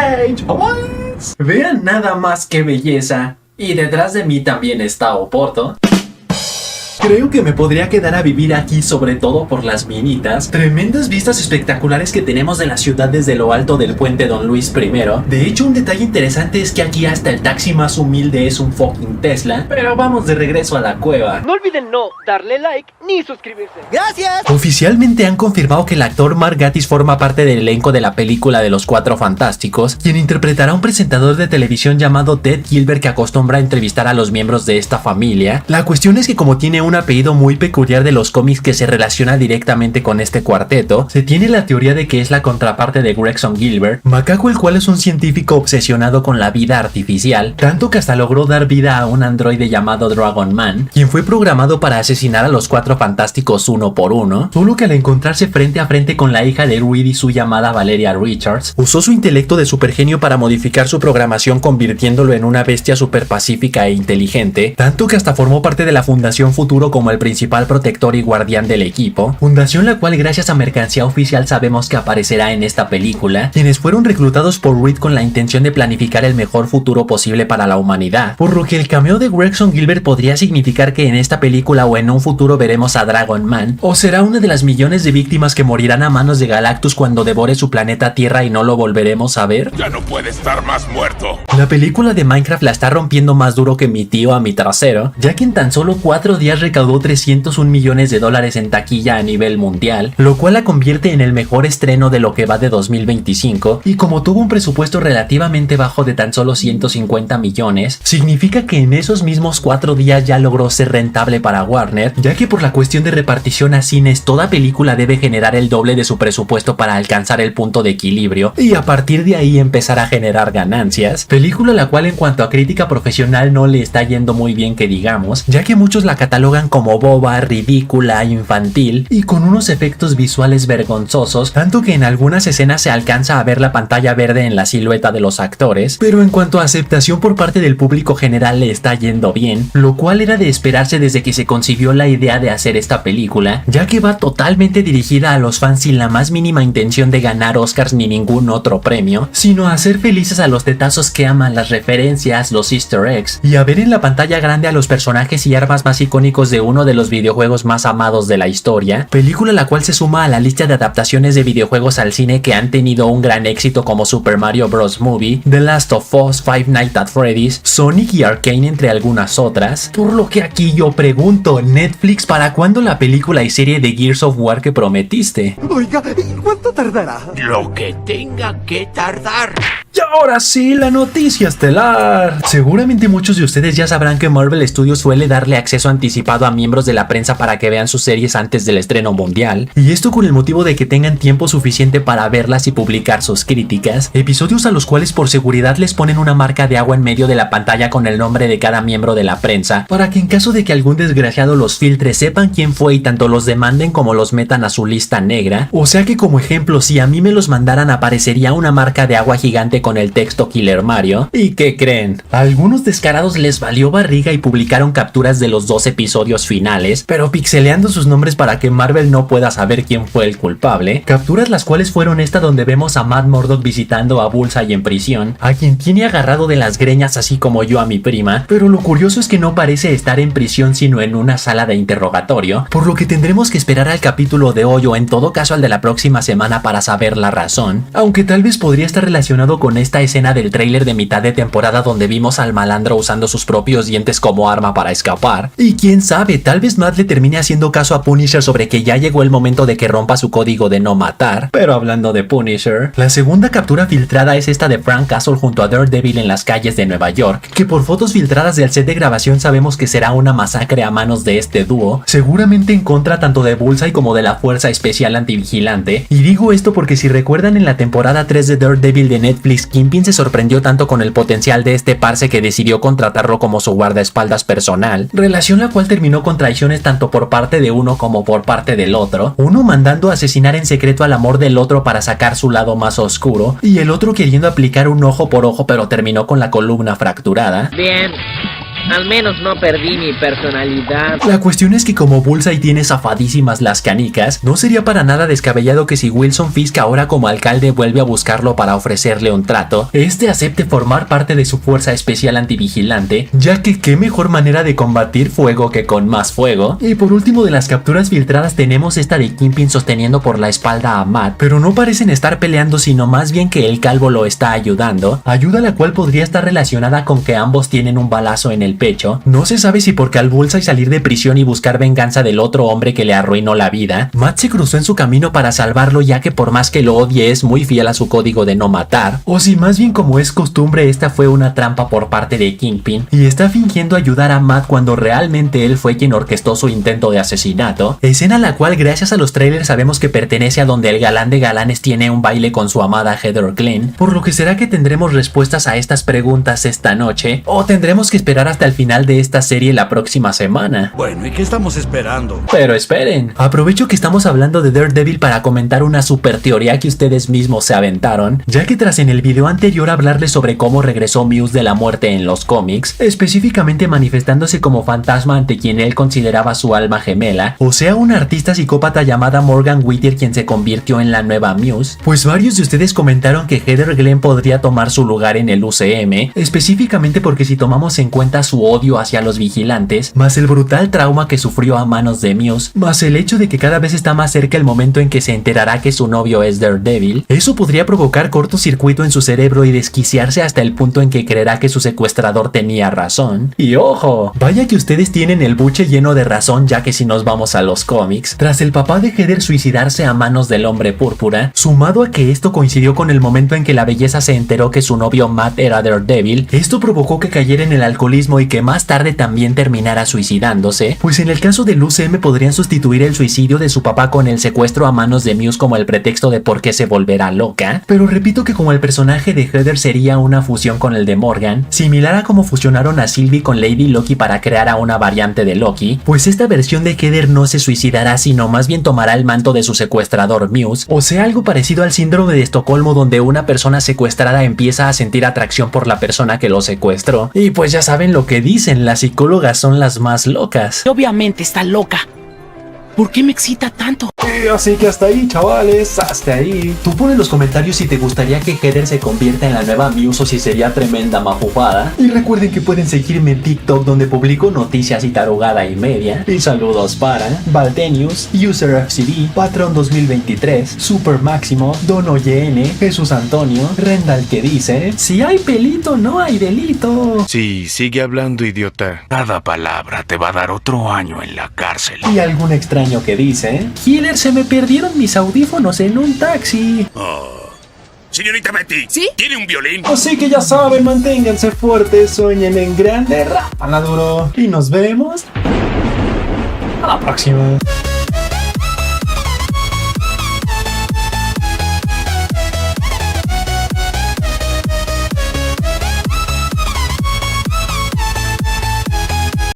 Strange. What? Vean nada más que belleza. Y detrás de mí también está Oporto. Creo que me podría quedar a vivir aquí, sobre todo por las minitas. Tremendas vistas espectaculares que tenemos de la ciudad desde lo alto del puente Don Luis I. De hecho, un detalle interesante es que aquí hasta el taxi más humilde es un fucking Tesla. Pero vamos de regreso a la cueva. No olviden darle like ni suscribirse. ¡Gracias! Oficialmente han confirmado que el actor Mark Gatiss forma parte del elenco de la película de los Cuatro Fantásticos, quien interpretará a un presentador de televisión llamado Ted Gilbert que acostumbra a entrevistar a los miembros de esta familia. La cuestión es que como tiene un apellido muy peculiar de los cómics que se relaciona directamente con este cuarteto, se tiene la teoría de que es la contraparte de Gregson Gilbert, macaco el cual es un científico obsesionado con la vida artificial, tanto que hasta logró dar vida a un androide llamado Dragon Man, quien fue programado para asesinar a los Cuatro Fantásticos uno por uno, solo que al encontrarse frente a frente con la hija de Reed y su llamada Valeria Richards, usó su intelecto de supergenio para modificar su programación convirtiéndolo en una bestia super pacífica e inteligente, tanto que hasta formó parte de la Fundación Futuro como el principal protector y guardián del equipo, fundación la cual gracias a mercancía oficial sabemos que aparecerá en esta película, quienes fueron reclutados por Reed con la intención de planificar el mejor futuro posible para la humanidad, por lo que el cameo de Gregson Gilbert podría significar que en esta película o en un futuro veremos a Dragon Man, o será una de las millones de víctimas que morirán a manos de Galactus cuando devore su planeta Tierra y no lo volveremos a ver. Ya no puede estar más muerto. La película de Minecraft la está rompiendo más duro que mi tío a mi trasero, ya que en tan solo 4 días recaudó 301 millones de dólares en taquilla a nivel mundial, lo cual la convierte en el mejor estreno de lo que va de 2025, y como tuvo un presupuesto relativamente bajo de tan solo 150 millones, significa que en esos mismos 4 días ya logró ser rentable para Warner, ya que por la cuestión de repartición a cines toda película debe generar el doble de su presupuesto para alcanzar el punto de equilibrio, y a partir de ahí empezar a generar ganancias, película la cual en cuanto a crítica profesional no le está yendo muy bien que digamos, ya que muchos la catalogan como boba, ridícula, infantil y con unos efectos visuales vergonzosos, tanto que en algunas escenas se alcanza a ver la pantalla verde en la silueta de los actores, pero en cuanto a aceptación por parte del público general le está yendo bien, lo cual era de esperarse desde que se concibió la idea de hacer esta película, ya que va totalmente dirigida a los fans sin la más mínima intención de ganar Oscars ni ningún otro premio, sino a hacer felices a los tetazos que aman las referencias, los easter eggs, y a ver en la pantalla grande a los personajes y armas más icónicos de uno de los videojuegos más amados de la historia, película la cual se suma a la lista de adaptaciones de videojuegos al cine que han tenido un gran éxito como Super Mario Bros. Movie, The Last of Us, Five Nights at Freddy's, Sonic y Arcane entre algunas otras, por lo que aquí yo pregunto, Netflix, ¿para cuándo la película y serie de Gears of War que prometiste? Oiga, ¿y cuánto tardará? Lo que tenga que tardar. Y ahora sí, la noticia estelar. Seguramente muchos de ustedes ya sabrán que Marvel Studios suele darle acceso anticipado a miembros de la prensa para que vean sus series antes del estreno mundial, y esto con el motivo de que tengan tiempo suficiente para verlas y publicar sus críticas, episodios a los cuales por seguridad les ponen una marca de agua en medio de la pantalla con el nombre de cada miembro de la prensa, para que en caso de que algún desgraciado los filtre sepan quién fue y tanto los demanden como los metan a su lista negra. O sea que como ejemplo, si a mí me los mandaran aparecería una marca de agua gigante con el texto Killer Mario. ¿Y qué creen? A algunos descarados les valió barriga y publicaron capturas de los 2 episodios finales, pero pixeleando sus nombres para que Marvel no pueda saber quién fue el culpable, capturas las cuales fueron esta donde vemos a Matt Murdock visitando a Bullseye en prisión, a quien tiene agarrado de las greñas así como yo a mi prima, pero lo curioso es que no parece estar en prisión sino en una sala de interrogatorio, por lo que tendremos que esperar al capítulo de hoy o en todo caso al de la próxima semana para saber la razón, aunque tal vez podría estar relacionado con esta escena del tráiler de mitad de temporada donde vimos al malandro usando sus propios dientes como arma para escapar, y quién sabe, tal vez Matt le termine haciendo caso a Punisher sobre que ya llegó el momento de que rompa su código de no matar. Pero hablando de Punisher, la segunda captura filtrada es esta de Frank Castle junto a Daredevil en las calles de Nueva York, que por fotos filtradas del set de grabación sabemos que será una masacre a manos de este dúo, seguramente en contra tanto de Bullseye como de la Fuerza Especial Antivigilante, y digo esto porque si recuerdan en la temporada 3 de Daredevil de Netflix, Kingpin se sorprendió tanto con el potencial de este parce que decidió contratarlo como su guardaespaldas personal, relación la cual terminó con traiciones tanto por parte de uno como por parte del otro, uno mandando asesinar en secreto al amor del otro para sacar su lado más oscuro, y el otro queriendo aplicar un ojo por ojo pero terminó con la columna fracturada. Bien. Al menos no perdí mi personalidad. La cuestión es que como Bullseye tiene zafadísimas las canicas, no sería para nada descabellado que si Wilson Fisk ahora como alcalde vuelve a buscarlo para ofrecerle un trato, este acepte formar parte de su fuerza especial antivigilante, ya que qué mejor manera de combatir fuego que con más fuego. Y por último, de las capturas filtradas tenemos esta de Kingpin sosteniendo por la espalda a Matt, pero no parecen estar peleando, sino más bien que el calvo lo está ayudando, ayuda la cual podría estar relacionada con que ambos tienen un balazo en el pecho. No se sabe si porque al Bullseye salir de prisión y buscar venganza del otro hombre que le arruinó la vida, Matt se cruzó en su camino para salvarlo, ya que por más que lo odie es muy fiel a su código de no matar, o si más bien como es costumbre esta fue una trampa por parte de Kingpin y está fingiendo ayudar a Matt cuando realmente él fue quien orquestó su intento de asesinato, escena la cual gracias a los trailers sabemos que pertenece a donde el galán de galanes tiene un baile con su amada Heather Glenn, por lo que será que tendremos respuestas a estas preguntas esta noche o tendremos que esperar hasta el final de esta serie la próxima semana. Bueno, ¿y qué estamos esperando? Pero esperen, aprovecho que estamos hablando de Daredevil para comentar una super teoría que ustedes mismos se aventaron, ya que tras en el video anterior hablarles sobre cómo regresó Muse de la muerte en los cómics, específicamente manifestándose como fantasma ante quien él consideraba su alma gemela, o sea una artista psicópata llamada Morgan Whittier quien se convirtió en la nueva Muse, pues varios de ustedes comentaron que Heather Glenn podría tomar su lugar en el UCM, específicamente porque si tomamos en cuenta su odio hacia los vigilantes, más el brutal trauma que sufrió a manos de Muse, más el hecho de que cada vez está más cerca el momento en que se enterará que su novio es Daredevil, eso podría provocar cortocircuito en su cerebro y desquiciarse hasta el punto en que creerá que su secuestrador tenía razón. Y ojo, vaya que ustedes tienen el buche lleno de razón, ya que si nos vamos a los cómics, tras el papá de Heather suicidarse a manos del Hombre Púrpura, sumado a que esto coincidió con el momento en que la belleza se enteró que su novio Matt era Daredevil, esto provocó que cayera en el alcoholismo y que más tarde también terminara suicidándose, pues en el caso del UCM podrían sustituir el suicidio de su papá con el secuestro a manos de Muse como el pretexto de por qué se volverá loca, pero repito que como el personaje de Heather sería una fusión con el de Morgan, similar a como fusionaron a Sylvie con Lady Loki para crear a una variante de Loki, pues esta versión de Heather no se suicidará sino más bien tomará el manto de su secuestrador Muse, o sea algo parecido al síndrome de Estocolmo donde una persona secuestrada empieza a sentir atracción por la persona que lo secuestró, y pues ya saben lo que dicen, las psicólogas son las más locas. Obviamente está loca. ¿Por qué me excita tanto? Así que hasta ahí, chavales, hasta ahí. Tú pon en los comentarios si te gustaría que Heather se convierta en la nueva Muse o si sería tremenda mafufada. Y recuerden que pueden seguirme en TikTok donde publico noticias y tarugada y media. Y saludos para Valtenius, UserFCD, Patron 2023, Super Máximo, Don OYN, Jesús Antonio, Rendal que dice: si hay pelito no hay delito. Sí, sigue hablando, idiota. Cada palabra te va a dar otro año en la cárcel. Y algún extraño que dice: Killer, se me perdieron mis audífonos en un taxi. Señorita Betty, ¿sí? ¿Tiene un violín? Así que ya saben, manténganse fuertes, sueñen en grande, rápanla duro. Y nos vemos a la próxima.